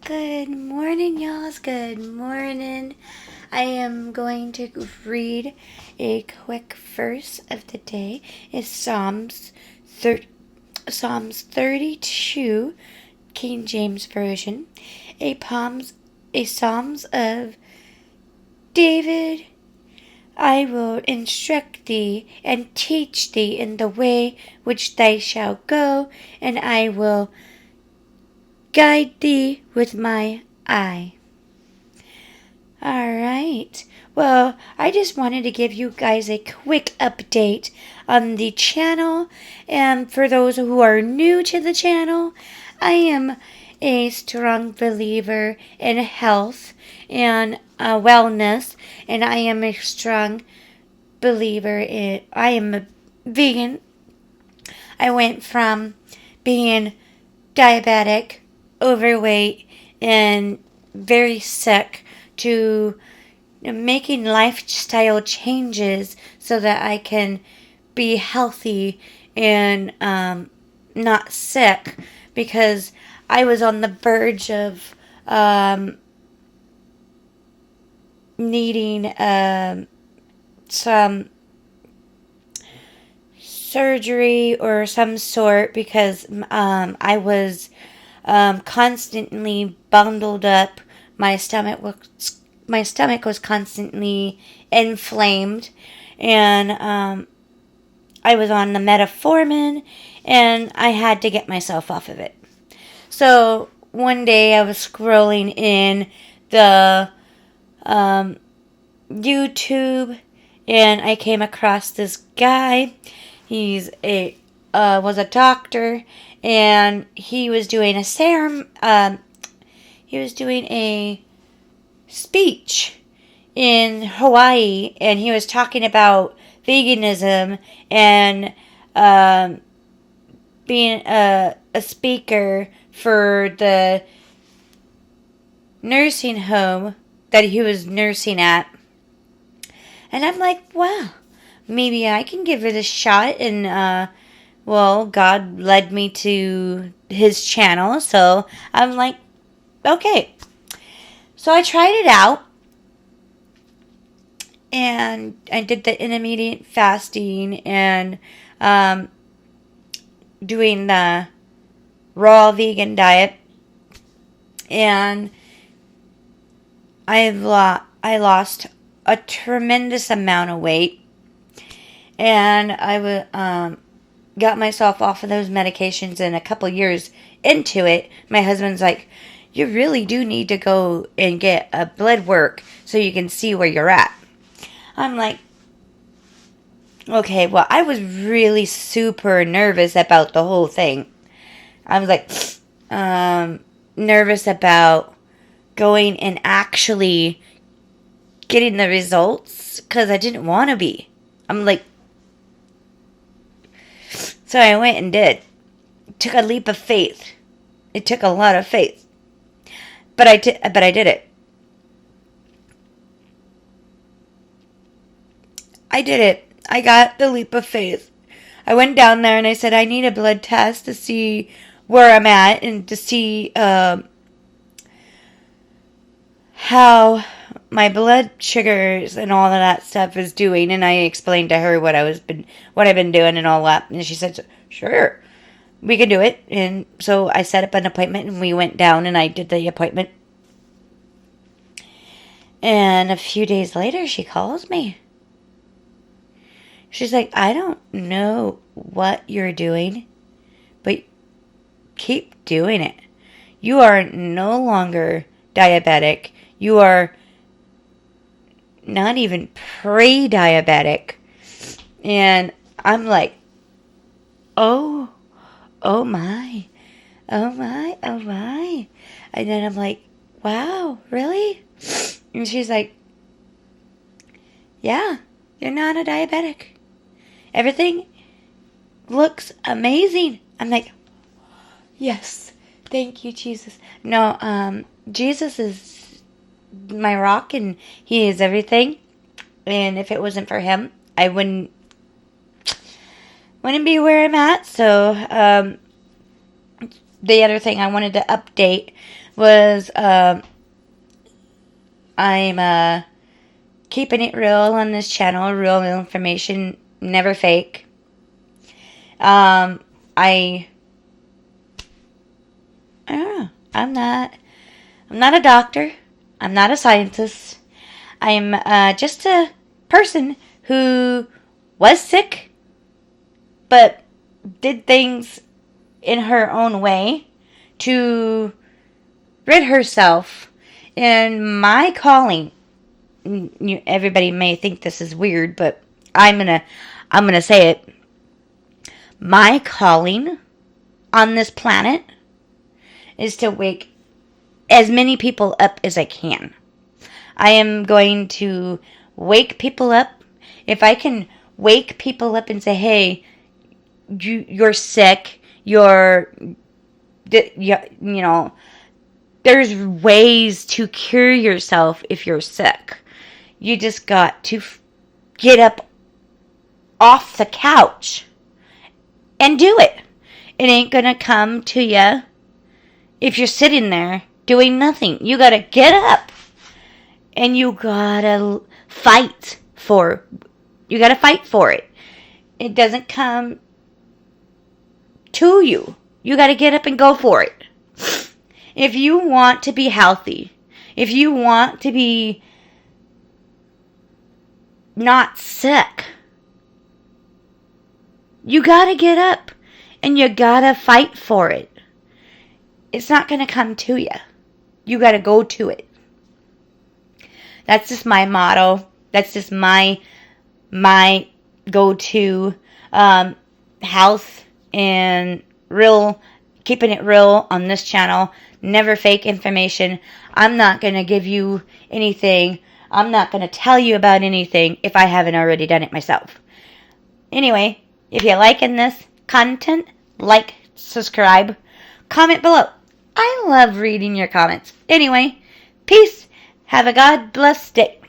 Good morning, y'all. Good morning. I am going to read a quick verse of the day. It's Psalms 32, King James Version. A Psalms of David. I will instruct thee and teach thee in the way which thou shalt go, and I will guide thee with my eye. Alright. Well, I just wanted to give you guys a quick update on the channel. And for those who are new to the channel, I am a strong believer in health and wellness. And I am a strong believer in, I am a vegan. I went from being diabetic, overweight, and very sick to making lifestyle changes so that I can be healthy and not sick, because I was on the verge of needing some surgery or some sort, because I was constantly bundled up. My stomach was constantly inflamed, and I was on the metformin, and I had to get myself off of it. So one day I was scrolling in the YouTube, and I came across this guy. He's was a doctor, and he was doing a he was doing a speech in Hawaii, and he was talking about veganism and being a speaker for the nursing home that he was nursing at. And I'm like, wow, maybe I can give it a shot. And well, God led me to his channel, so I'm like, okay. So I tried it out, and I did the intermediate fasting and doing the raw vegan diet, and I lost a tremendous amount of weight, and I got myself off of those medications. And a couple years into it, my husband's like, you really do need to go and get a blood work so you can see where you're at. I'm like, okay, well, I was really super nervous about the whole thing. I was like, nervous about going and actually getting the results, because I didn't want to be. I'm like, so I went and did. It took a leap of faith. It took a lot of faith. But I did it. I did it. I got the leap of faith. I went down there and I said, I need a blood test to see where I'm at, and to see how my blood sugars and all of that stuff is doing. And I explained to her what I've been doing and all that. And she said, sure, we can do it. And so I set up an appointment, and we went down, and I did the appointment. And a few days later, she calls me. She's like, I don't know what you're doing, but keep doing it. You are no longer diabetic. You are not even pre-diabetic. And I'm like, oh my. And then I'm like, wow, really? And she's like, yeah, you're not a diabetic. Everything looks amazing. I'm like, yes, thank you, Jesus. No, Jesus is my rock, and he is everything. And if it wasn't for him, I wouldn't be where I'm at. So the other thing I wanted to update was I'm keeping it real on this channel, real information, never fake. I don't know. I'm not a doctor. I'm not a scientist. I'm just a person who was sick, but did things in her own way to rid herself. And my calling, everybody may think this is weird, but I'm gonna say it. My calling on this planet is to wake as many people up as I can. I am going to wake people up. If I can wake people up and say, hey, you're sick, there's ways to cure yourself if you're sick. You just got to get up off the couch and do it. It ain't gonna come to you if you're sitting there doing nothing. You gotta get up and you gotta fight for it. It doesn't come to you. You gotta get up and go for it. If you want to be healthy, if you want to be not sick, you gotta get up and you gotta fight for it. It's not gonna come to you. You gotta go to it. That's just my motto. That's just my go-to health and keeping it real on this channel. Never fake information. I'm not gonna give you anything. I'm not gonna tell you about anything if I haven't already done it myself. Anyway, if you're liking this content, like, subscribe, comment below. I love reading your comments. Anyway, peace. Have a God blessed day.